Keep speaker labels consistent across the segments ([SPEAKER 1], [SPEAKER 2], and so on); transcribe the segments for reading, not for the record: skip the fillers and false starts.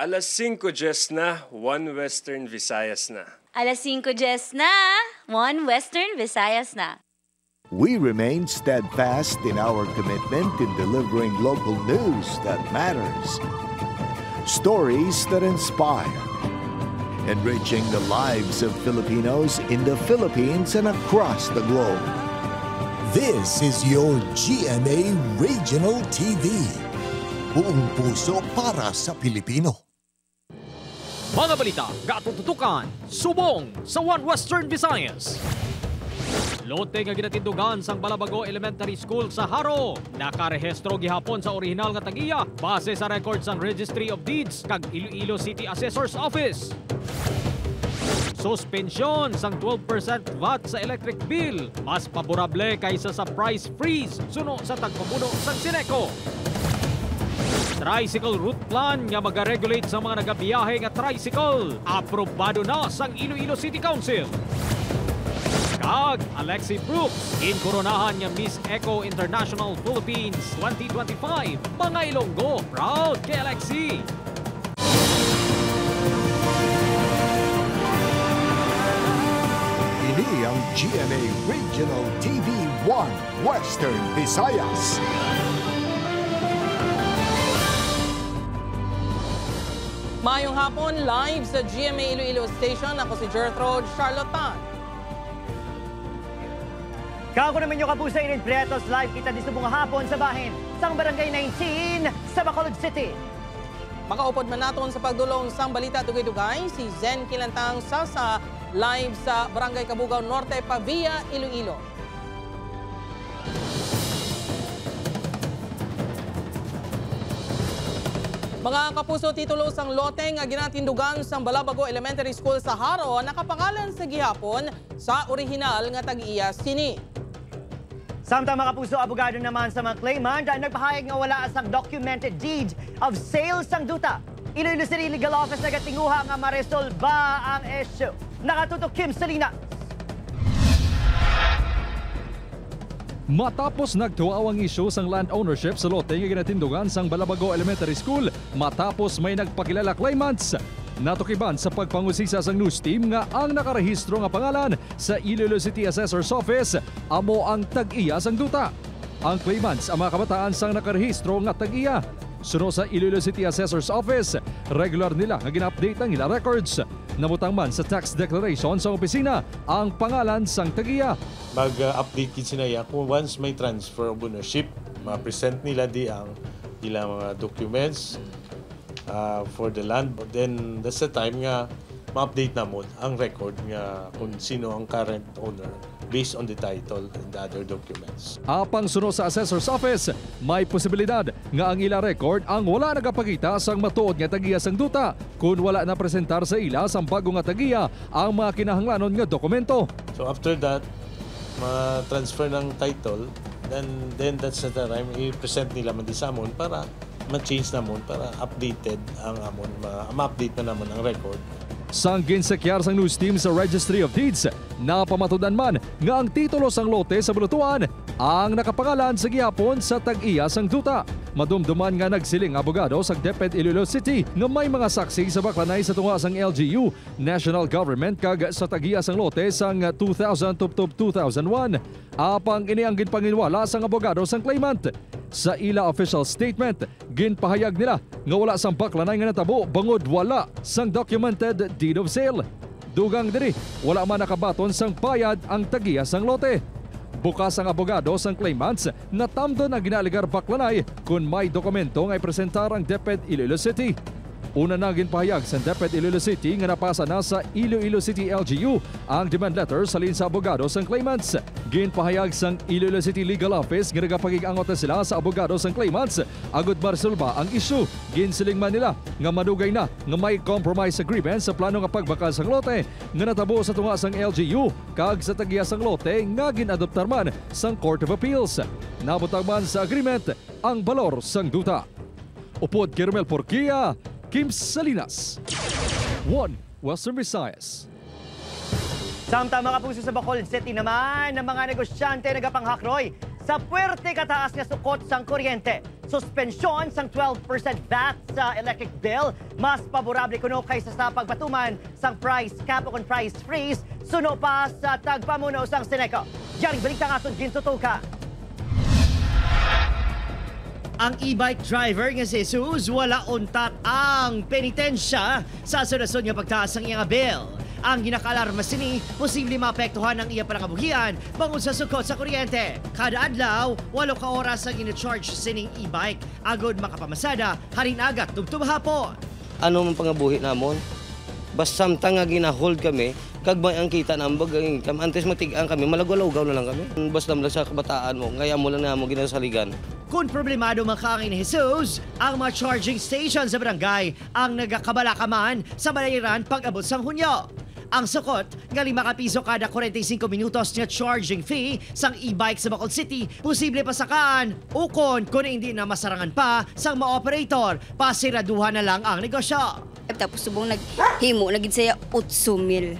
[SPEAKER 1] Alas 5:10 na, 1 Western Visayas na.
[SPEAKER 2] Alas 5:10 na, 1 Western Visayas na.
[SPEAKER 3] We remain steadfast in our commitment in delivering local news that matters. Stories that inspire. Enriching the lives of Filipinos in the Philippines and across the globe.
[SPEAKER 4] This is your GMA Regional TV. Buong puso para sa Pilipino.
[SPEAKER 5] Mga balita, gatututukan, subong sa 1 Western Visayas. Lote nga ginatindugan sang Balabago Elementary School sa Haro. Nakarehistro gihapon sa orihinal nga tagiya base sa records sang Registry of Deeds kag Iloilo City Assessor's Office. Suspensyon sang 12% VAT sa electric bill, mas paborable kaysa sa price freeze suno sa tagpamuno sang Sineco. Tricycle route plan nga mag-regulate sa mga nagabiyahe nga tricycle. Aprobado na sang Iloilo City Council. Kag Alexi Brooks, inkoronahan nga Miss Eco International Philippines 2025. Mga Ilonggo, proud kay Alexi.
[SPEAKER 3] Ini ang GMA Regional TV 1 Western Visayas.
[SPEAKER 6] Mayong hapon, live sa GMA Iloilo Station. Ako si Gertrude Charlotte.
[SPEAKER 7] Kako naman yung kapuso Inid Prietos, live kita di subong hapon sa bahin sang Barangay 19 sa Bacolod City.
[SPEAKER 6] Makaupod man naton sa pagdulong sang balita dugay-dugay, si Zen Kilantang Sasa, live sa Barangay Cabugao Norte, Pavia, Iloilo. Mga kapuso, titulo sang lote nga ginatindugan sang Balabago Elementary School sa Haro nakapangalan sa gihapon sa orihinal nga tag-iya sini.
[SPEAKER 7] Samtang mga kapuso, abogado naman sa mga claimant ang nagpahayag nga wala sang documented deed of sale sang duta. Iloilo City Legal Office nagatinguha nga maresolba ang issue. Nakatutok Kim Salinas.
[SPEAKER 8] Matapos nagtuaw ang isyu sang land ownership sa lote nga ginatindugan sang Balabago Elementary School, matapos may nagpakilala claimants, natukiban sa pagpangusisa sang news team nga ang nakarehistro nga pangalan sa Iloilo City Assessor's Office amo ang tag-iya sang duta. Ang claimants ang mga kabataan sang nakarehistro nga tag-iya. Suno sa Iloilo City Assessor's Office, regular nila nga gina-update ang ilang records. Namutang man sa tax declaration sa opisina ang pangalan sang tag-iya.
[SPEAKER 9] Mag-update kin sinaya kung once may transfer of ownership, ma-present nila di ang ilang mga documents for the land. Then that's the time nga ma-update namon ang record nga kung sino ang current owner based on the title and the other documents.
[SPEAKER 8] Apang suno sa Assessor's Office, may posibilidad nga ang ila record ang wala nagapakita sang matuod nga tagiya sang duta kung wala na presentar sa ila sang bago nga tagiya ang mga kinahanglanon nga dokumento.
[SPEAKER 9] So after that, ma-transfer ng title, then that's the time i-present nila man di sa amon para ma-change namon para updated ang amon, ma-update na namon ang record.
[SPEAKER 8] Sang ginsekyar sang news team sa Registry of Deeds, napamatudan man nga ang titulo sang lote sa bulutuan ang nakapangalan sa gihapon sa tag-iya sang duta. Madumduman nga nagsiling abogado sa DepEd Iloilo City nga may mga saksi sa baklanay sa tunga sang LGU, National Government kag sa tag-iya sang lote sang 2000-2001. Apang ini ang ginpanginwala sang abogado sang claimant. Sa ila official statement, ginpahayag nila nga wala sang baklanay nga natabo bangod wala sang documented deed of sale. Dugang diri, wala man nakabaton sang bayad ang tagiya sang lote. Bukas ang abogado sang claimants na tamdon ang ginaligar baklanay kung may dokumento nga ipresentar ang DepEd Iloilo City. Una na ginpahayag sa DepEd Iloilo City nga napasa na sa Iloilo City LGU ang demand letter sa lin sa abogado sang claimants. Ginpahayag sang Iloilo City Legal Office nga nagapag-iangot na sila sa abogado sang claimants agud maresolba ang issue. Ginsiling man nila nga madugay na nga may compromise agreement sa plano nga pagbakal sang lote nga natabo sa tunga sang LGU kag sa tagiya sang lote nga ginadoptar man sang Court of Appeals. Nabutang man sa agreement ang balor sang duta. Upod Kermel Porquia, Kim Salinas, 1 Western Visayas.
[SPEAKER 7] Samtang mga puso sa Bacolod City naman ng mga negosyante nagapanghakroy sa puwerte kataas nga sukot sang kuryente. Suspensyon sang 12% VAT sa electric bill, mas paborable kuno kaysa sa pagpatuman sang price cap o price freeze, suno pa sa tagpamuno sang Seneco. Diyaring balita nga itong gintutuka. Ang e-bike driver nga si Jesus wala untat ang penitensya sa sunod-sunod nga pagtaas ng iyang bill. Ang ginakalarma sini, posible maapektuhan ang iya panangabuhian bangod sa sukot sa kuryente. Kada adlaw, 8 ka oras ang ina-charge sining e-bike. Agod makapamasada, harin agat tugtub hapon.
[SPEAKER 10] Ano man pangabuhi namon? Basta samtang nga gina-hold kami, kagbay ang kita na ambag ang income. Antes matigaan kami, malagwalawgaw na lang kami. Basta lang sa kabataan mo, kaya mo lang na mo ginasaligan.
[SPEAKER 7] Kung problemado makangin ni Jesus, ang mga charging station sa barangay ang nagakabalakaman sa balayiran pag-abot sang Hunyo. Ang sukot, nga 5 piso kada 45 minutos na charging fee sang e-bike sa Bacolod City, posible pasakaan ukon kung hindi na masarangan pa sang mga operator, pasiraduhan na lang ang negosyo.
[SPEAKER 11] Tapos subong naghimo, nagid saya 8,000.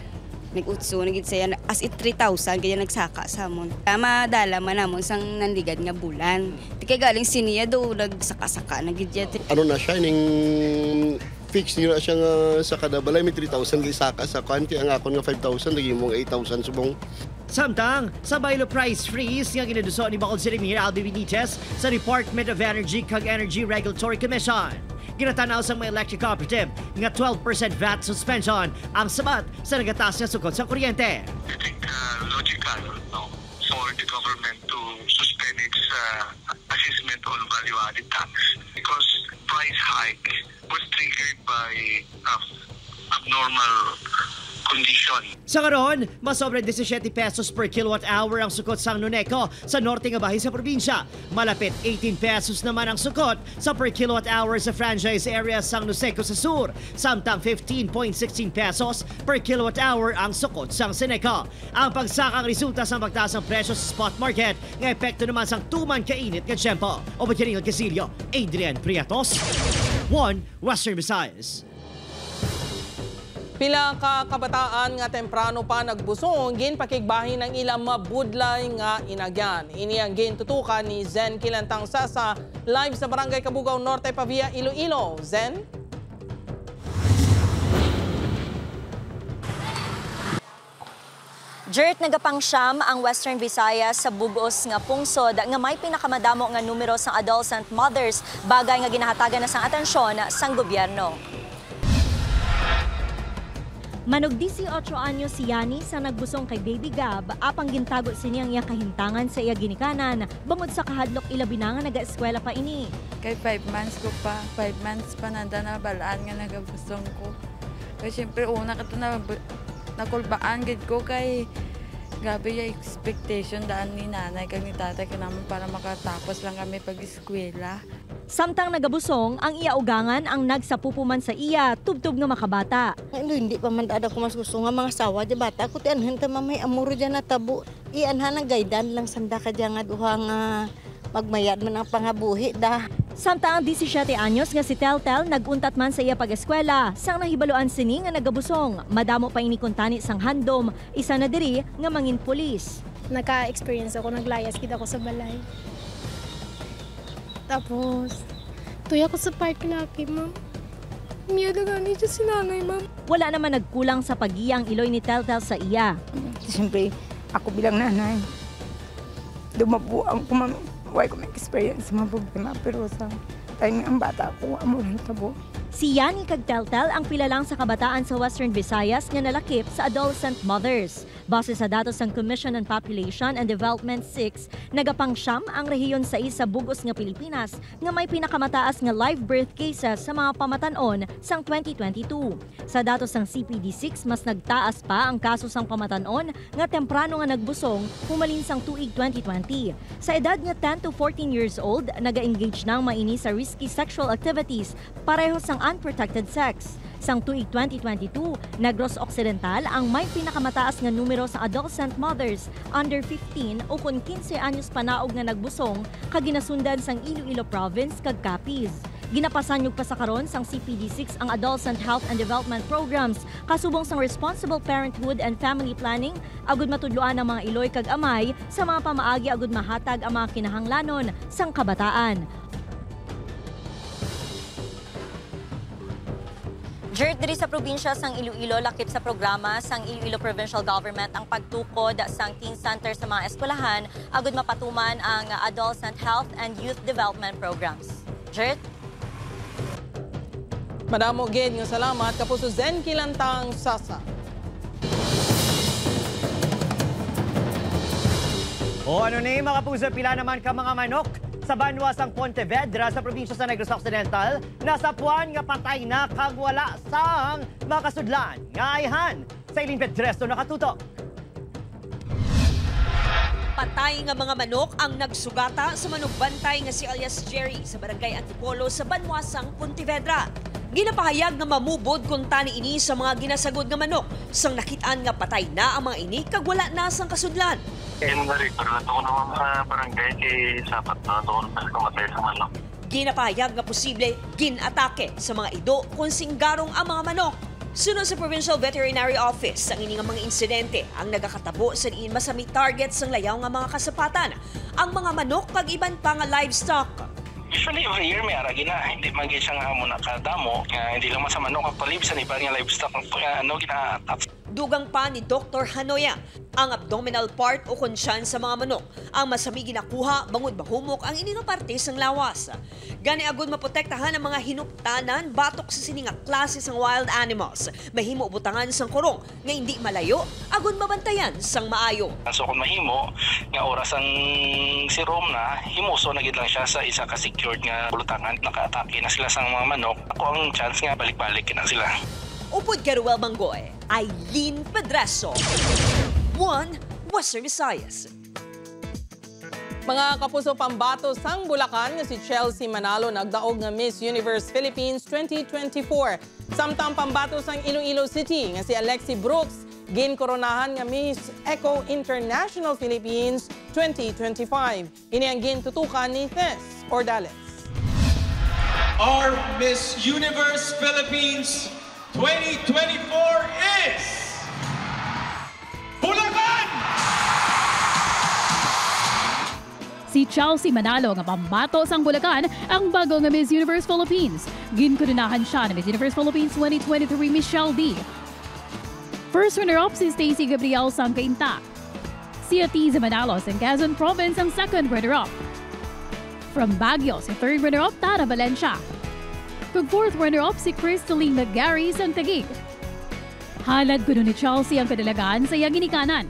[SPEAKER 11] Nag-utso, nagid saya as it 3,000 kaya nagsaka sa amon. Madala man namon sang nandigad nga bulan. Kaya galing siniya do nagsaka-saka nagid ya.
[SPEAKER 12] Ano na siya ning fix niyo na siya nga sa kada balay may 3,000 kay saka sa kan kaya ang akon nga 5,000 naging mong 8,000 subong.
[SPEAKER 7] Samtang, sa baylo price freeze nga ginuduso ni Bacolod City Mayor Albi Benitez sa Department of Energy kag Energy Regulatory Commission. Ginatanaw sa mga electric cooperative nga 12% VAT suspension ang sabat sa nagataas nga sukot sa kuryente.
[SPEAKER 13] I think logical no, for the government to suspend its assessment on value-added tax because price hike was triggered by abnormal condition.
[SPEAKER 7] Sa karon, mas sobre 17 pesos per kilowatt hour ang sukot sa Nuneco sa norte nga bahin sa probinsya. Malapit 18 pesos naman ang sukot sa per kilowatt hour sa franchise area sa Nuseco sa sur. Samtang 15.16 pesos per kilowatt hour ang sukot sa Seneco. Ang pagsakang resulta sa pagtaas ng presyo sa spot market nga epekto naman sa tuman kainit nga tiyempo. O Batyering Alcasillo, Adrian Priatos, 1 Western Visayas.
[SPEAKER 6] Pila ka kabataan nga temprano pa nagbusong, ginpakigbahin ng ilang mabudlay nga inagyan. Ini ang gintutukan ni Zen Kilantang Sasa, live sa Barangay Kabugaw Norte, Pavia, Iloilo. Zen?
[SPEAKER 2] Jert nagapangsyam ang Western Visayas sa bugos nga pungsod nga may pinakamadamo nga numero sang adults and mothers, bagay nga ginahatagan na sang atensyon sang gobyerno. Manog 18 anyo si Yani sa nagbusong kay Baby Gab, apang gintago siniyang iya kahintangan sa iya ginikanan, bangod sa kahadlok ilabi na nga nag-eskwela pa ini.
[SPEAKER 14] Kay 5 months ko pa, 5 months pa nanda na balaan nga nagabusong ko. Kaya siyempre una ka ito na nakulbaan gid ko kay grabe yung expectation daan ni nanay kag ni tatay ka naman para makatapos lang kami pag-eskwela.
[SPEAKER 2] Samtang nagabusong, ang iya ugangan ang nagsapupuman sa iya, tubtub nga makabata.
[SPEAKER 15] Hindi pa man dada ko mas gusto nga mga sawa di bata. Ako ti anhan ta mamay amuro dyan na tabo. Ianhan ang gaydan lang sanda ka dyan nga duha nga magmayad man ang pangabuhi da.
[SPEAKER 2] Samtang 17 anyos nga si Teltel naguntat man sa iya pag-eskwela, sang nahibaluan sini nga nagabusong. Madamo pa inikuntani sang handom, isa na diri nga mangin pulis.
[SPEAKER 16] Naka-experience ako, naglayas kita ko sa balay. Tapos, tuya ko sa park laki, ma'am. Miyada gani dyan si nanay, ma'am.
[SPEAKER 2] Wala naman nagkulang sa pagiyang iloy ni Teltel sa iya.
[SPEAKER 17] Siyempre, ako bilang nanay, dumabuang ko, ma'am. Huwag ko may experience sa mga problema, pero sa time ang bata ko, amuran tabo.
[SPEAKER 2] Si Yani kag Teltel ang pila lang sa kabataan sa Western Visayas nga nalakip sa adolescent mothers. Base sa datos ng Commission on Population and Development 6, nagapangsyam ang rehiyon sa isa bugos nga Pilipinas nga may pinakamataas nga live birth cases sa mga pamatanon sang 2022. Sa datos ng CPD6, mas nagtaas pa ang kaso sang pamatanon nga temprano nga nagbusong humalin sang tuig 2020. Sa edad nga 10 to 14 years old, naga-engage nang maini sa risky sexual activities pareho sang unprotected sex. Sang tuig 2022, Negros Occidental ang may pinakamataas nga numero sa adolescent mothers under 15 o kung 15 anyos panaog nga nagbusong kaginasundan sang Iloilo Province kag Capiz. Ginapasanyog pa sa karon sang CPD6 ang Adolescent Health and Development Programs kasubong sang Responsible Parenthood and Family Planning agud matudloan ang mga iloy kag amay sa mga pamaagi agud mahatag ang mga kinahanglanon sang kabataan. Dirt diri sa probinsya sang Iloilo lakip sa programa sang Iloilo Provincial Government ang pagtukod sang teen center sa mga eskwelahan agud mapatuman ang adolescent health and youth development programs. Dirt.
[SPEAKER 6] Madamo gid nga salamat kapuso Zen Kilantang Sasa.
[SPEAKER 7] O ano ni mga kapuso, pila naman ka mga manok sa banwa sang Pontevedra sa probinsya sa Negros Occidental, nasa puwan nga patay na kag wala sang makasudlan. Ngayhan, sa Eileen Pedresto nakatutok.
[SPEAKER 18] Patay nga mga manok ang nagsugata sa manugbantay nga si alias Jerry sa barangay Antipolo sa banwasang Pontevedra. Ginapahayag nga mamubod kung tani ini sa mga ginasagod nga manok sang nakitaan nga patay na ang mga ini kag wala na sang kasudlan.
[SPEAKER 13] Pero nato naman sa barangay kay sapat na doon mas kamatay sa manok.
[SPEAKER 18] Ginapahayag nga posible ginatake sa mga ido kung singgarong ang mga manok. Sunod sa Provincial Veterinary Office, ang ini nga mga insidente ang nagakatabo sa diin masami target sang layaw nga mga kasapatan, ang mga manok kag iban pa nga livestock.
[SPEAKER 19] Usually every year may aragi na, hindi man gyud siya nga amo nakadamo, hindi lang sa manok ang palib sa iba nga livestock gina-attack.
[SPEAKER 18] Dugang pa ni Dr. Hanoya, ang abdominal part o konsyan sa mga manok ang masami ginakuha bangod mahumok ang ini nga parte sang lawas. Gani agud maprotektahan ang mga hinuptanan batok sa sininga klase sang wild animals. Mahimo butangan sang kurong nga hindi malayo agud mabantayan sang maayo.
[SPEAKER 19] So kung mahimo nga oras ang sirom na, himuso na gid lang siya sa isa ka secured nga bulutangan, naka-atake na sila sang mga manok. Ako ang chance nga balik-balik na sila.
[SPEAKER 18] Upod Garuel Manggoy, Eileen Pedreso, 1 Western Visayas.
[SPEAKER 6] Mga kapuso, pambato sang Bulacan nga si Chelsea Manalo nagdaog nga Miss Universe Philippines 2024. Samtang pambato sang Iloilo City nga si Alexi Brooks ginkoronahan nga Miss Eco International Philippines 2025. Ini ang gintutukan ni Tess Ordales.
[SPEAKER 20] Our Miss Universe Philippines 2024 is Bulacan!
[SPEAKER 21] Si Chelsea Manalo nga pambato sang Bulacan ang bago nga Miss Universe Philippines. Ginkoronahan siya ng Miss Universe Philippines 2023 Michelle D. First runner-up si Stacy Gabriel sang Cainta. Si Atiza Manalo sang Quezon Province ang second runner-up. From Baguio, si third runner-up Tara Valencia. Kung fourth runner-up si Crystalline McGarry sang Taguig. Halad ko ni Chelsea ang kadalagaan sa ginikanan.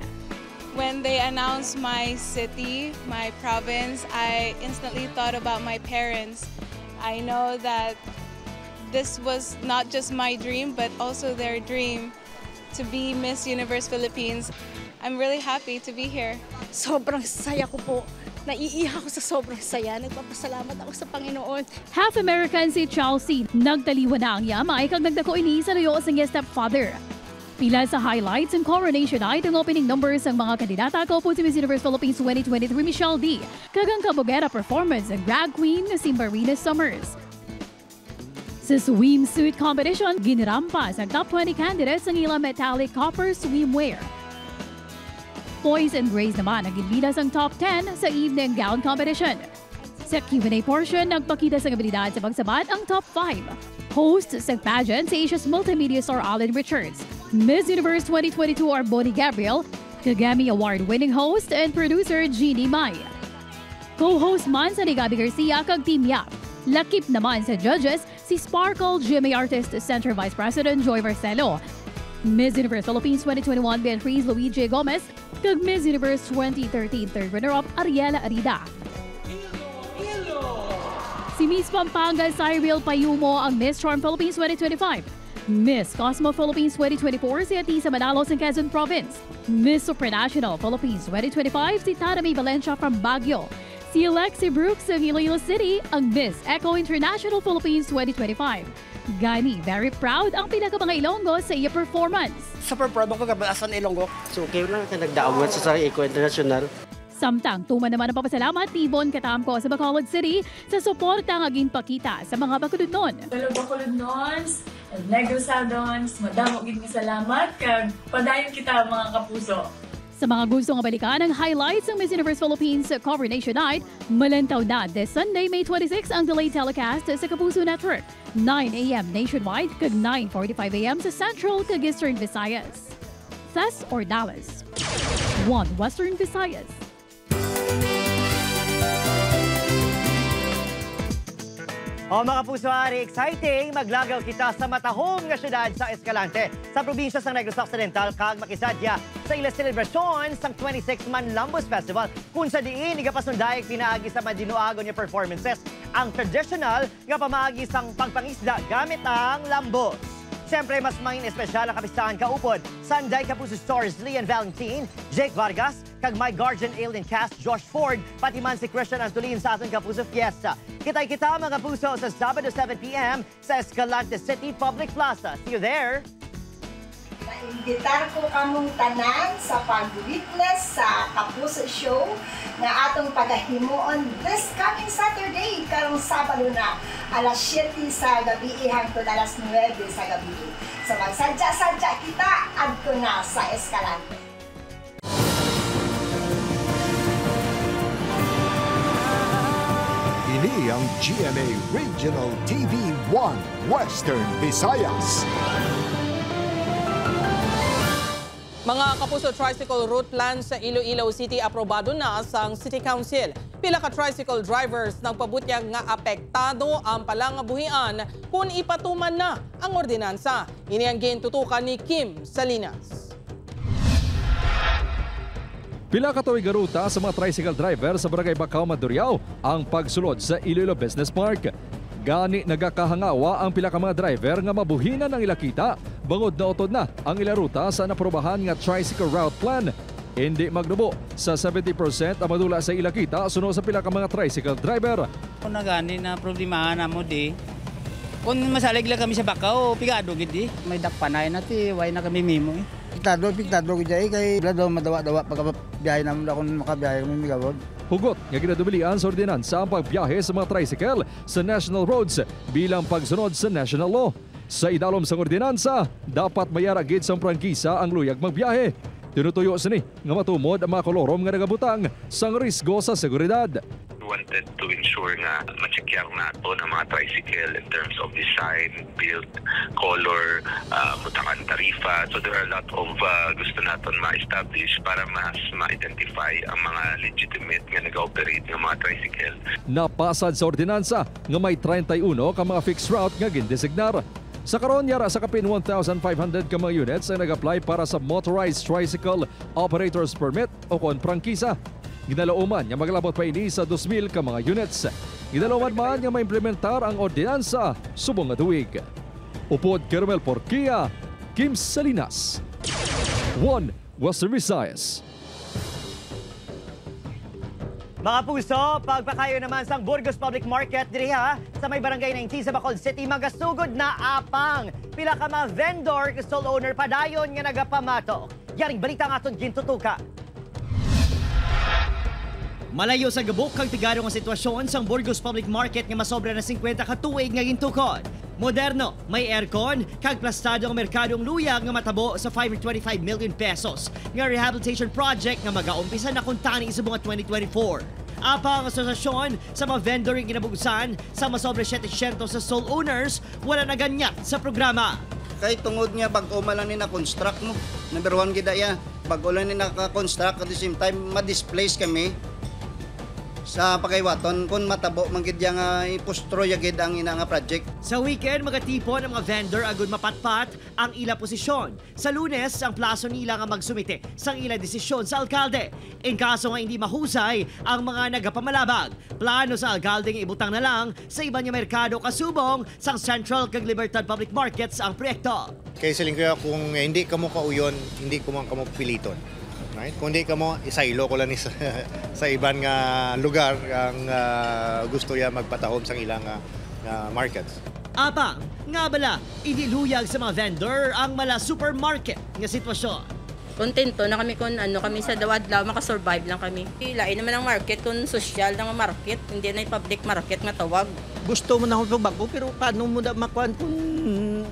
[SPEAKER 22] When they announced my city, my province, I instantly thought about my parents. I know that this was not just my dream, but also their dream to be Miss Universe Philippines. I'm really happy to be here.
[SPEAKER 23] Sobrang saya ko po. Naiiyak ako sa sobrang saya. Nagpapasalamat ako sa Panginoon.
[SPEAKER 21] Half American si Chelsea. Nagtaliwan na ang yamay kag nagdako ini sa layo sa iyang stepfather. Pila sa highlights and coronation night ang opening numbers ang mga kandidata ko po si Miss Universe Philippines 2023 Michelle D. Kagang kabugera performance ang drag queen na si Marina Summers. Sa swimsuit competition, ginirampas ang top 20 candidates ang ilang metallic copper swimwear. Boys and Grace naman ang ginbidas ang top 10 sa evening gown competition. Sa Q&A portion, nagpakita sa abilidad sa pagsabat ang top 5. Host sa pageant si Asia's multimedia star Alan Richards. Miss Universe 2022 are Bonnie Gabriel, Kagami Award-winning host and producer Jeannie Mai. Co-host man sa ni Gabby Garcia kag Team Yap. Lakip naman sa judges si Sparkle GMA Artist Center Vice President Joy Marcelo. Miss Universe Philippines 2021 Beatriz Luigi Gomez, kag Miss Universe 2013 third runner-up Ariela Arida. Si Miss Pampanga Cyril Payumo ang Miss Charm Philippines 2025. Miss Cosmo Philippines 2024 si Atiza Manalo sa Quezon Province. Miss Supranational Philippines 2025 si Tarami Valencia from Baguio. Si Alexi Brooks ng Iloilo City ang Miss Eco International Philippines 2025. Gani, very proud ang pinaka mga Ilonggo sa iya performance.
[SPEAKER 24] Super proud ako kabasan Ilonggo. So, kayo lang ka nagdaog sa Eco International.
[SPEAKER 21] Samtang tuman naman ang papasalamat ni Bon Katamko sa Bacolod City sa suporta nga ginpakita sa mga Bacolodnon.
[SPEAKER 25] Hello Bacolodnons, Negros Aldons, madamo gid mi salamat kag padayon kita mga kapuso.
[SPEAKER 21] Sa mga gustong balikan ang highlights ng Miss Universe Philippines Coronation Night, malantaw na this Sunday, May 26 ang delayed telecast sa Kapuso Network. 9 a.m. nationwide kag 9:45 a.m. sa Central kag Eastern Visayas. Thes Ordales, 1 Western Visayas.
[SPEAKER 7] O mga pusoari, exciting! Maglagaw kita sa matahong nga syudad sa Escalante sa probinsya sa Negros Occidental kag makisadya sa ila selebrasyon sang 26 Man Lambos Festival kung sa diin igapasunday pinaagi sa madinuagon nga performances ang traditional nga pamaagi sang pagpangisda gamit ang lambos. Siyempre, mas mangin espesyal ang kapistahan kaupod. Sanday Kapuso Stars Lian Valentin, Jake Vargas, kag my guardian alien cast Josh Ford, pati man si Christian Antolin sa ating Kapuso Fiesta. Kitay-kita mga Kapuso sa Sabado 7 p.m. sa Escalante City Public Plaza. See you there!
[SPEAKER 1] Naimbitar ko kamong tanan sa pag-witness sa Kapuso Show nga atong pagahimuon this coming Saturday karong Sabado na alas 7 sa gabi hangtod alas 9 sa gabi. So magsadya-sadya kita adto na sa Escalante.
[SPEAKER 3] Ini ang GMA Regional TV 1 Western Visayas.
[SPEAKER 6] Mga Kapuso, tricycle route plan sa Iloilo City aprobado na sang City Council. Pila ka tricycle drivers nagpabutyag nga apektado ang palangabuhian kung ipatuman na ang ordinansa. Ini ang gintutukan ni Kim Salinas.
[SPEAKER 8] Pila ka tuig ruta sa mga tricycle driver sa Barangay Bacau, Maduriao ang pagsulod sa Iloilo Business Park. Gani nagakahangawa ang pila ka mga driver nga mabuhinan ang ilakita bangod na utod na ang ila ruta sa naprobahan nga tricycle route plan. Hindi magnubo sa 70% ang madula sa ilakita suno sa pila ka mga tricycle driver.
[SPEAKER 4] Kung nagani na problemahan na mo di, kung masalig lang kami sa Bacau, pigado gid. May dakpanay na ti, way na kami mimo eh.
[SPEAKER 5] Piktado ko dyan kay blado madawa-dawa pagkabiyahe namin ako makabiyahe kami migawod.
[SPEAKER 8] Hugot nga ginadumilian sa ordinansa ang pagbiyahe sa mga tricycle sa national roads bilang pagsunod sa national law. Sa idalom sa ordinansa, dapat mayara gid sa prangkisa ang luyag magbiyahe. Tinutuyo sini nga matumod ang mga kolorom nga nagabutang sang risgo sa seguridad.
[SPEAKER 13] Wanted to ensure nga ma-checkyan nato ng mga tricycle in terms of design, build, color, mutangan tarifa. So there are a lot of gusto natin ma-establish para mas ma-identify ang mga legitimate nga nag-operate ng mga tricycle.
[SPEAKER 8] Napasad sa ordinansa nga may 31 ka mga fixed route nga gindesignar. Sa karon yara sa kapin 1,500 ka mga units ay nag-apply para sa Motorized Tricycle Operators Permit o kon prangkisa. Ginalauman nga maglabot pa ini sa 2,000 ka mga units. Ginalauman man nga maimplementar ang ordinansa subong nga tuig. Upod Carmel Porquia, Kim Salinas, 1 Western Visayas.
[SPEAKER 7] Mga puso, pagpakayo naman sang Burgos Public Market diriha sa may barangay 19 sa Bacolod City, magasugod na apang. Pila ka mga vendor, stall owner padayon nga nagapamato. Yaring balita nga aton gintutuka. Malayo sa gabok kang tigaro nga sitwasyon sang Burgos Public Market nga masobra na 50 ka tuig nga gintukod. Moderno, may aircon, kag plastado ang merkadong luyag nga matabo sa 525 million pesos nga rehabilitation project nga mag-aumpisa na kuntani sa bunga 2024. Apa ang asosasyon sa mga vendor yung ginabugusan sa masobra 700 sa stall owners, wala na ganyan sa programa.
[SPEAKER 9] Kay tungod nga bago man lang ni na-construct mo. Number 1 gida ya, bago lang ni naka-construct at the same time ma-displace kami sa pagaywaton kung matabo manggid nga ipustro yagid ang ina nga project.
[SPEAKER 7] Sa weekend magatipon ang mga vendor agud mapatpat ang ila posisyon. Sa Lunes ang plaso nila nga magsumite sang ila desisyon sa alkalde. In kaso nga hindi mahusay ang mga nagapamalabag, plano sa alkalde nga ibutang na lang sa iba nga merkado kasubong sang Central kag Libertad Public Markets ang proyekto.
[SPEAKER 26] Kaya siling kaya kung hindi ka mo kauyon, hindi ko man ka mo piliton. Right? Kung di ka mo, isaylo ko lang sa ibang lugar ang gusto ya magpatahom sa ilang markets.
[SPEAKER 7] Apang, nga bala, idiluyag sa mga vendor ang mala supermarket nga sitwasyon.
[SPEAKER 27] Kontento na kami kung kami sa dawadlaw, makasurvive lang kami. Lain naman ang market kung social na market, hindi na yung public market nga tawag.
[SPEAKER 9] Gusto mo na akong bago pero paano mo na makuhan kung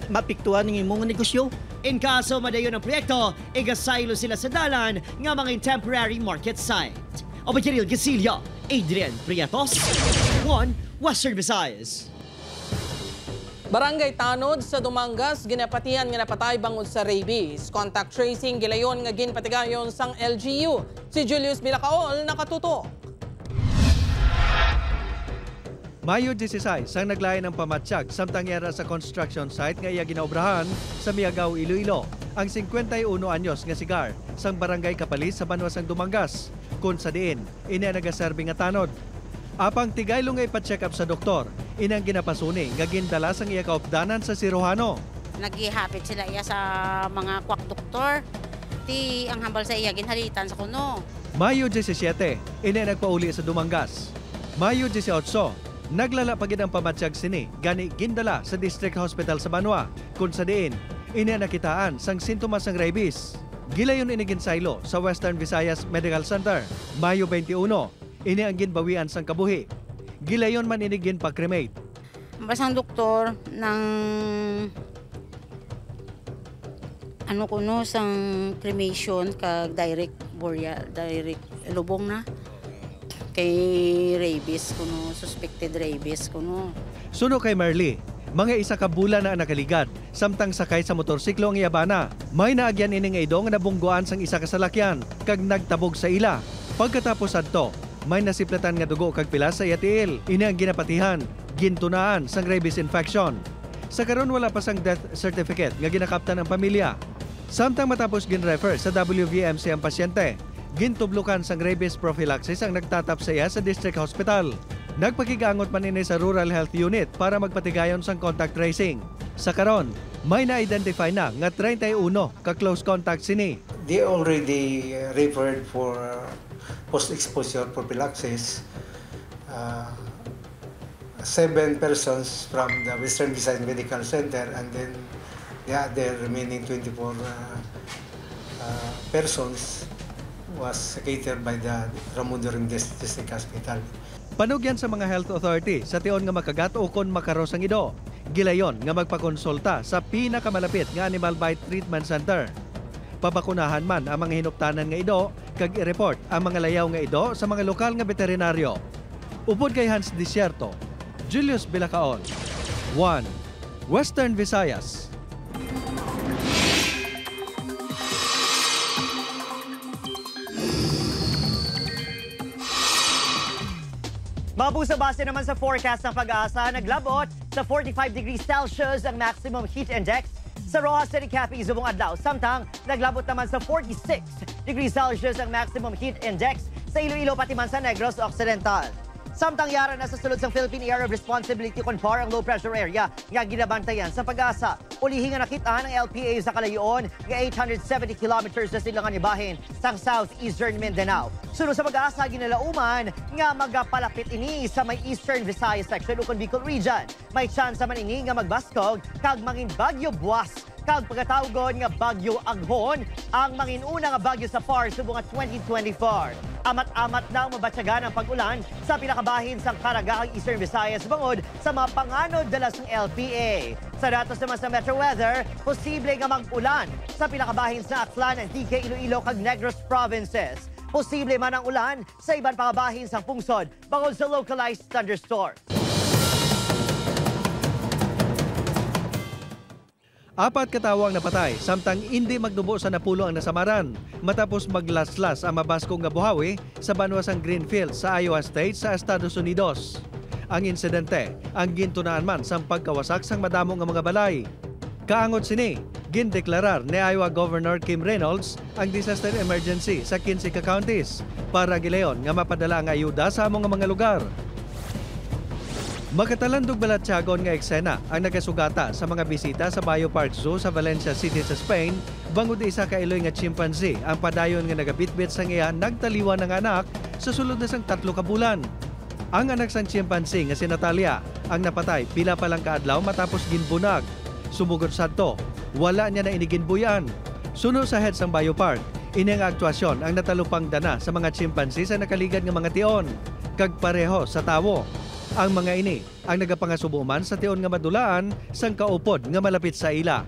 [SPEAKER 9] mapiktuhan ng imong negosyo?
[SPEAKER 7] In kaso madayon ang proyekto, igasaylo sila sa dalan nga mga temporary market site. O Kiril Gasilio, Adrian Prietos, 1 Western Visayas.
[SPEAKER 6] Barangay Tanod sa Dumangas, ginapatihan nga napatay bangod sa rabies. Contact tracing gilayon nga ginpatigayon sang LGU. Si Julius Bilacaol nakatutok.
[SPEAKER 10] Mayo 16 sang naglayan ng pamatsyag samtang yara sa construction site nga iya ginaobrahan sa Miagaw, Iloilo. Ang 51 anyos nga sigar sang barangay Kapalis sa Banwasang Dumangas. Kung sa diin, ina nagaserbi nga tanod. Apang tigaylo nga ipa-check up sa doktor, inang ginapasuni nga gindala sang iya kaopdanan sa siruhano.
[SPEAKER 11] Naghihapit sila iya sa mga kwak doktor. Ti ang hambal sa iya ginhalitan sa kuno.
[SPEAKER 10] Mayo 17, ina nagpauli sa Dumangas. Mayo 18, naglala pagid ang pamatsyag sini, gani gindala sa District Hospital sa Banwa. Kung sa diin, ina nakitaan sang sintomas ng rabies. Gilayon inigin saylo sa Western Visayas Medical Center. Mayo 21, ini ang ginbawian sang kabuhi. Gilayon man inigin pag-cremate.
[SPEAKER 11] Basang doktor ng sang cremation kag direct burial, direct lubong na. Kay rabies kuno, suspected rabies kuno.
[SPEAKER 10] Suno kay Marley, mga isa ka bulan na nakaligad, samtang sakay sa motorsiklo ang iyabana. May naagyan ining nga idong nga nabungguan sang isa ka salakyan, kag nagtabog sa ila. Pagkatapos adto, may nasiplatan nga dugo kag pila sa yatiil. Ini ang ginapatihan, gintunaan sang rabies infection. Sa karon wala pa sang death certificate nga ginakaptan ng pamilya. Samtang matapos ginrefer sa WVMC ang pasyente, gintublukan sang rabies prophylaxis ang nagtatap sa iya sa District Hospital. Nagpakigangot man ini sa Rural Health Unit para magpatigayon sang contact tracing. Sa karon, may na-identify na nga 31 ka close contact sini.
[SPEAKER 12] They already referred for post-exposure prophylaxis. 7 persons from the Western Visayas Medical Center and then the other remaining 24 persons was catered by the Ramundurim District Hospital.
[SPEAKER 10] Panugyan sa mga health authority sa tion nga makagat o kon makaros ang ido. Gilayon nga magpakonsulta sa pinakamalapit nga Animal Bite Treatment Center. Pabakunahan man ang mga hinuptanan nga ido kag i-report ang mga layaw nga ido sa mga lokal nga veterinaryo. Upod kay Hans Desierto, Julius Bilacaol, 1 Western Visayas.
[SPEAKER 7] Mabusa base naman sa forecast ng Pag-asa, naglabot sa 45 degrees Celsius ang maximum heat index sa Rojas City, Capiz, Zubong Adlaw. Samtang naglabot naman sa 46 degrees Celsius ang maximum heat index sa Iloilo pati man sa Negros Occidental. Samtang yara na sa sulod ng Philippine Area of Responsibility Conpar ang low pressure area nga ginabantayan sa Pag-asa. Ulihin nga nakita ng LPA sa kalayoon nga 870 kilometers na silangan ibahin sa southeastern Mindanao. Sunod sa Pag-asa, ginalauman nga magapalapit ini sa may eastern Visayas section ukon Bicol region. May chance man ini nga magbaskog kag mangin bagyo buwas kag pagkatawgon nga bagyo aghon ang manginuna nga bagyo sa FAR subong 2024. Amat-amat na ang mabatsagan ang pag-ulan sa pinakabahin sa Karagakang Eastern Visayas bangod sa mga panganod dalas ng LPA. Sa datos naman sa Metro Weather, posible nga mag-ulan sa pinakabahin sa Aklan, DK, Iloilo kag Negros provinces. Posible man ang ulan sa ibang pakabahin sa pungsod bangod sa localized thunderstorm.
[SPEAKER 10] Apat katawang napatay, samtang hindi magdubo sa napulo ang nasamaran matapos maglaslas ang mabaskong nga buhawi sa banwasang Greenfield sa Iowa State sa Estados Unidos. Ang insidente ang gintunaan man sa pagkawasak sang madamo nga mga balay. Kaangot sini, gindeklarar ni Iowa Governor Kim Reynolds ang disaster emergency sa 15 ka counties para gilayon nga mapadala ang ayuda sa among mga lugar. Magkatalandog balatsagon nga eksena ang nagasugata sa mga bisita sa Biopark Zoo sa Valencia City sa Spain bangod isa ka iloy nga chimpanzee ang padayon nga nagabitbit sa iya nagtaliwan ng anak sa sulod na sang 3 ka bulan. Ang anak sang chimpanzee nga si Natalia ang napatay pila pa lang kaadlaw matapos ginbunag. Sumugod sadto, wala niya na iniginbuyan. Suno sa head sang Biopark, ini ang aktwasyon ang natalupang dana sa mga chimpanzee sa nakaligad nga mga tion kag pareho sa tawo. Ang mga ini ang nagapangasubuman sa tion nga madulaan sang kaupod nga malapit sa ila.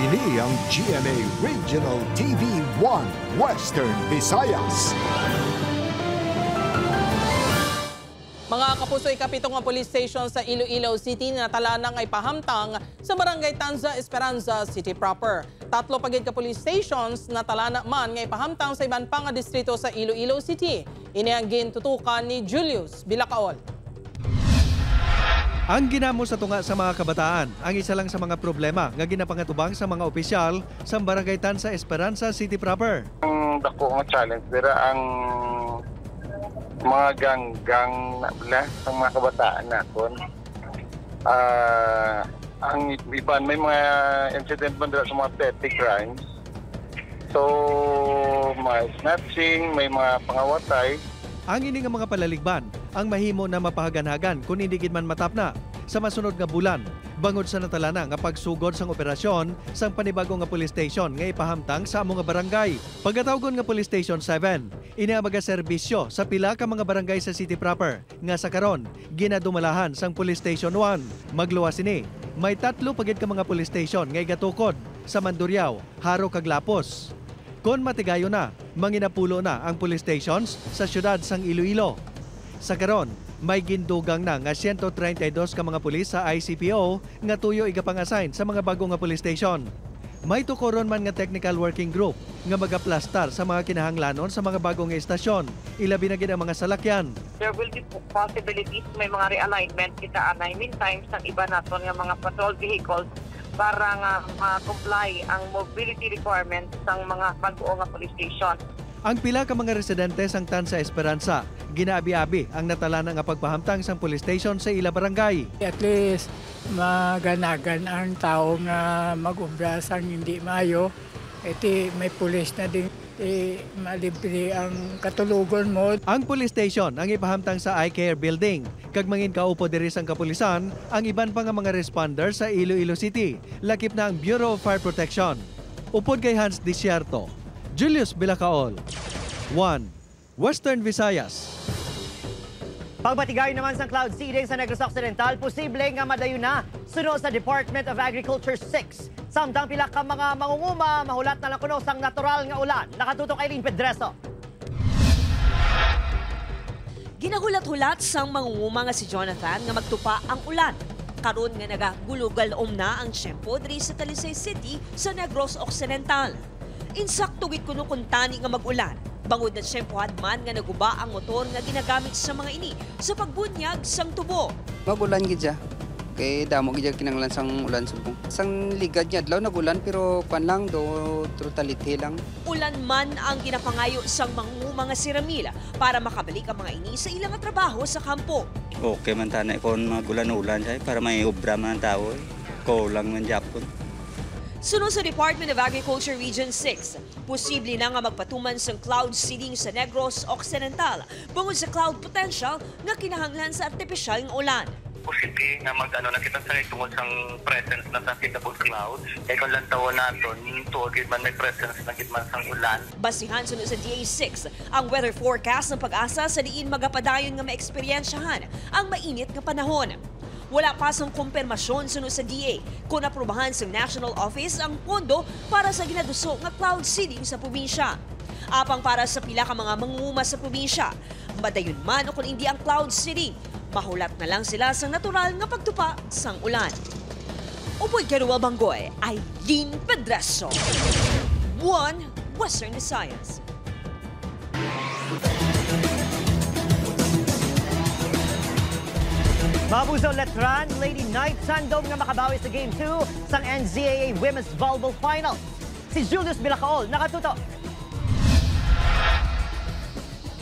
[SPEAKER 3] Kini ang GMA Regional TV 1 Western Visayas.
[SPEAKER 6] Mga kapuso, ikapitong ang police station sa Iloilo City na talanang ay pahamtang sa Barangay Tanza, Esperanza City proper. 3 pagid ka police stations na talana man ngay pahamtang sa iban pang distrito sa Iloilo City. Ini ang gintutukan ni Julius Bilacaol.
[SPEAKER 10] Ang ginamo sa tunga sa mga kabataan ang isa lang sa mga problema nga ginapangatubang sa mga opisyal sa Barangay Tanza, Esperanza City proper.
[SPEAKER 2] Ang dako nga challenge dira ang mga gang na sa mga kabataan naton. Ang iban may mga incident man dira sa mga petty crimes. So, may snatching, may mga pangawatay.
[SPEAKER 10] Ang ini nga mga palaligban ang mahimo na mapahaganhagan kung hindi gid man matapna sa masunod nga bulan bangod sa natalana nga pagsugod sang operasyon sang panibago nga police station nga ipahamtang sa among nga barangay. Pagkatawgon nga Police Station 7, ini ang mga serbisyo sa pila ka mga barangay sa city proper nga sa karon ginadumalahan sang Police Station 1. Magluwas ini, may 3 pagid ka mga police station nga igatukod sa Mandurriao, Haro kag Lapos. Kon matigayo na, manginapulo na ang police stations sa syudad sang Iloilo. Sa karon, may gindugang na nga 132 ka mga pulis sa ICPO nga tuyo igapang-assign sa mga bago nga police station. May tukoron man nga technical working group nga magaplastar sa mga kinahanglanon sa mga bagong estasyon, ilabi na gid ang mga salakyan.
[SPEAKER 14] There will be possibilities may mga realignment kita anay meantime sa iba naton nga mga patrol vehicles para nga ma-comply ang mobility requirements ng mga bago nga police station.
[SPEAKER 10] Ang pila ka mga residente sang Tanza Esperanza, ginaabi-abi ang natalana nga pagpahamtang sang police station sa ila barangay.
[SPEAKER 15] At least maganagan ang tao nga mag-ubra sang hindi mayo. Iti may pulis na din malibre ang katulugon mo.
[SPEAKER 10] Ang police station ang ipahamtang sa iCare building. Kag mangin kaupo diri sang kapulisan ang iban pa nga mga responders sa Iloilo City. Lakip na ang Bureau of Fire Protection. Upod kay Hans Desierto, Julius Bilacaol, 1 Western Visayas.
[SPEAKER 7] Pagbatigay naman sa cloud seeding sa Negros Occidental, posible nga madayon na sunod sa Department of Agriculture 6. Samtang pila ka mga mangunguma, mahulat na lang kuno sang natural nga ulan. Nakatutok Aileen Pedreso.
[SPEAKER 16] Ginahulat-hulat sang mangunguma nga si Jonathan nga magtupa ang ulan. Karon nga nagagulugalom na ang tiyempo diri sa Talisay City sa Negros Occidental. Insakto gid kuno kung tani nga mag-ulan. Bangod na tiyempohan man nga naguba ang motor nga ginagamit sa mga ini sa pagbunyag sang tubo.
[SPEAKER 17] Magulan gid siya. Kay damo gid kinanglan sang ulan subong. Sang ligad niya adlaw nagulan pero kwan lang do totality lang.
[SPEAKER 16] Ulan man ang ginapangayo sang mangunguma nga si Ramila para makabalik ang mga ini sa ilang trabaho sa kampo.
[SPEAKER 18] Okay man tanay kon magulan-ulan siya para may obra man ang tao. Kulang man Japon.
[SPEAKER 16] Sunod sa Department of Agriculture Region 6, posible na nga magpatuman sa cloud seeding sa Negros Occidental bangod sa cloud potential nga kinahanglan sa artipisyal ng ulan.
[SPEAKER 13] Posible nga na kita sa tungod sang presence na sa kitable cloud. Kaya kung lang tawon natin, tuwag man may presence na kitman sang ulan.
[SPEAKER 16] Basihan sunod sa DA6, ang weather forecast ng pag-asa sa diin magapadayon nga maeksperiensyahan ang mainit nga panahon. Wala pa sang kumpirmasyon sunod sa DA kung aprubahan sa National Office ang pondo para sa ginaduso nga cloud seeding sa probinsya. Apang para sa pila ka mga mangunguma sa probinsya, madayon man o kung hindi ang cloud seeding, mahulat na lang sila sa natural nga pagtupa sang ulan. Upoy Keruel Banggoy, Aileen Pedreso, 1 Western Visayas.
[SPEAKER 7] Mabuso Letran, Lady Knight Sandom nga makabawi sa Game 2 sang NCAA Women's Volleyball Final. Si Julius Bilacaol, nakatutok.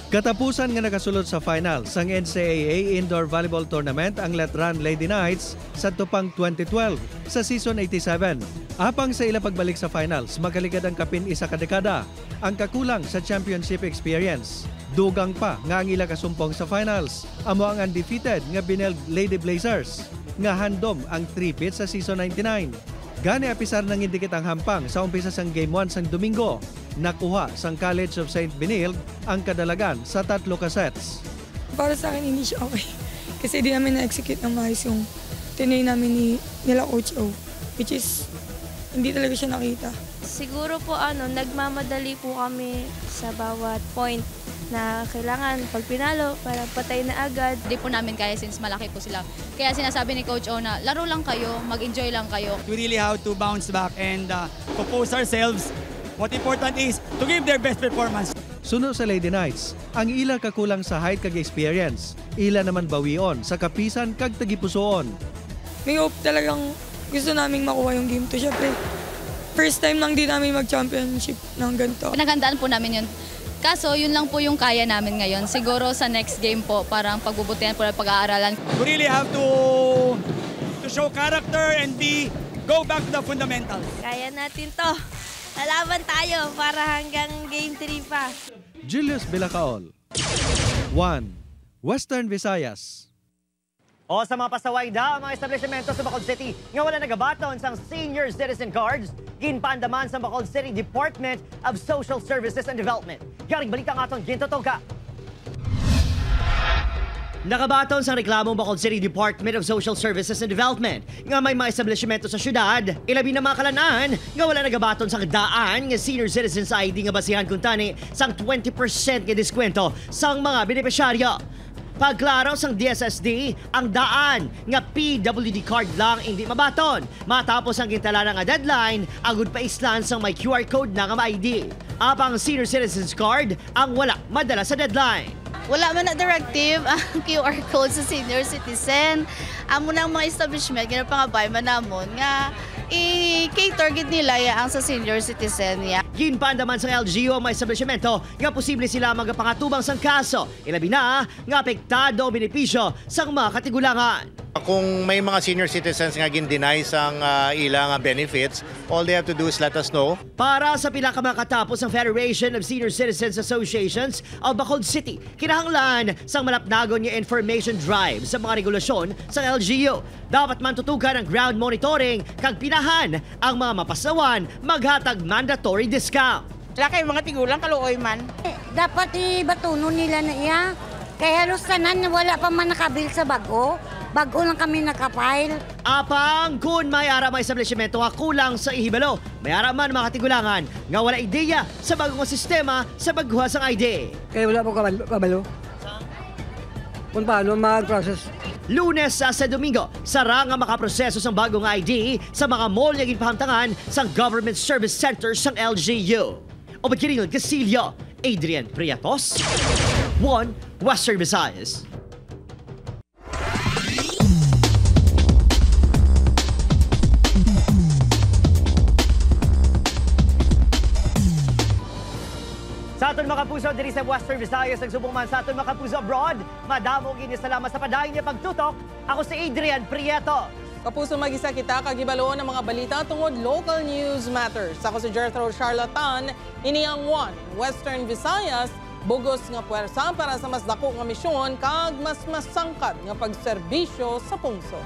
[SPEAKER 10] Katapusan nga nakasulod sa final sang NCAA Indoor Volleyball Tournament ang Letran Lady Knights sa tupang 2012 sa season 87. Apang sa ilang pagbalik sa finals, magaligad ang kapin isa kadekada ang kakulang sa championship experience. Dugang pa nga ang ila kasumpong sa finals. Amo ang undefeated nga Binel Lady Blazers nga handom ang 3-peat sa season 99. Gani apisar nang indikit ang hampang sa umpisa sang Game 1 sang Domingo. Nakuha sang College of St. Benilde ang kadalagan sa 3 ka sets.
[SPEAKER 19] Para sa akin hindi siya okay. Kasi di namin na-execute ng maayos yung tinay namin nila Coach O. Which is hindi talaga siya nakita.
[SPEAKER 1] Siguro po nagmamadali po kami sa bawat point na kailangan pag pinalo para patay na agad.
[SPEAKER 20] Hindi po namin kaya since malaki po sila. Kaya sinasabi ni Coach O na laro lang kayo, mag-enjoy lang kayo.
[SPEAKER 4] We really have to bounce back and compose ourselves. What important is to give their best performance.
[SPEAKER 10] Suno sa Lady Knights, ang ila kakulang sa height kag experience. Ila naman bawion sa kapisan kag tagipusoon.
[SPEAKER 19] May hope talagang gusto naming makuha yung game to. Siyempre, first time lang din namin mag-championship ng ganito.
[SPEAKER 20] Pinaghandaan po namin yun. Kaso, yun lang po yung kaya namin ngayon. Siguro sa next game po, parang pagbubutihan po ng pag-aaralan.
[SPEAKER 4] We really have to show character and go back to the fundamentals.
[SPEAKER 1] Kaya natin to. Lalaban tayo para hanggang game 3 pa.
[SPEAKER 10] Julius Bilacaol. 1. Western Visayas.
[SPEAKER 7] O sa mga pasaway daw, mga establishmento sa Bacolod City nga wala nagabaton sang senior citizen cards, ginpaandaman sa Bacolod City Department of Social Services and Development. Yaring balita nga itong gintotoga. Nakabaton sa reklamong Bacolod City Department of Social Services and Development nga may mga establishmento sa syudad, ilabi na mga kalanaan nga wala nagabaton sa daan nga senior citizens ID nga basihan kung tani sang 20% nga diskwento sang mga benepisyaryo. Pagklaro sang DSSD, ang daan nga PWD card lang hindi mabaton. Matapos ang gintala nga deadline, agud pa islan sang may QR code na nga ma-ID. Apang senior citizens card ang wala madala sa deadline.
[SPEAKER 21] Wala man na directive ang QR code sa senior citizen. Amo nang mga establishment, ginapangabay man namon nga i-cater gid nila ang sa senior citizen ya.
[SPEAKER 7] Ginpandaman sa LGU ang mga establishmento nga posible sila magapangatubang sang kaso. Ilabi na nga apektado o benepisyo sang mga katigulangan.
[SPEAKER 26] Kung may mga senior citizens nga gin-deny sang ilang benefits, all they have to do is let us know.
[SPEAKER 7] Para sa pinakamakatapos ng Federation of Senior Citizens Associations of Bacolod City, kinahanglan sang malapnagon nga information drive sa mga regulasyon sa LGU. Dapat man tutukan ang ground monitoring kag pinahan ang mga mapasawan maghatag mandatory discount.
[SPEAKER 22] Wala kayo mga tigulang kaluoy man.
[SPEAKER 23] Dapat ibatuno nila na iya. Kaya halos tanan wala pa man nakabil sa bago. Bago lang kami nakapile.
[SPEAKER 7] Apang kung may ara mga establishmento nga kulang sa ihibalo, may ara man mga katigulangan nga wala ideya sa bagong sistema sa pagguha sang ID.
[SPEAKER 24] Kaya wala po kabalo. Kung paano mag-process.
[SPEAKER 7] Lunes sa Domingo, sara nga makaproseso sang bagong ID sa mga mall nga ginpahamtangan sang Government Service Center sang LGU. O Kiringol Casillo, Adrian Prietos, 1 Western Visayas. Sa aton mga kapuso diri sa Western Visayas, nagsubong man sa aton mga kapuso abroad, madamo gini salamat sa padayon niya pagtutok. Ako si Adrian Prieto.
[SPEAKER 6] Kapuso mag-isa kita kagibalo ng mga balita tungod local news matters. Ako si Jethro Charlatan, ini ang 1 Western Visayas, bugos nga puwersa para sa mas dako nga misyon kag mas masangkad nga pagserbisyo sa pungso.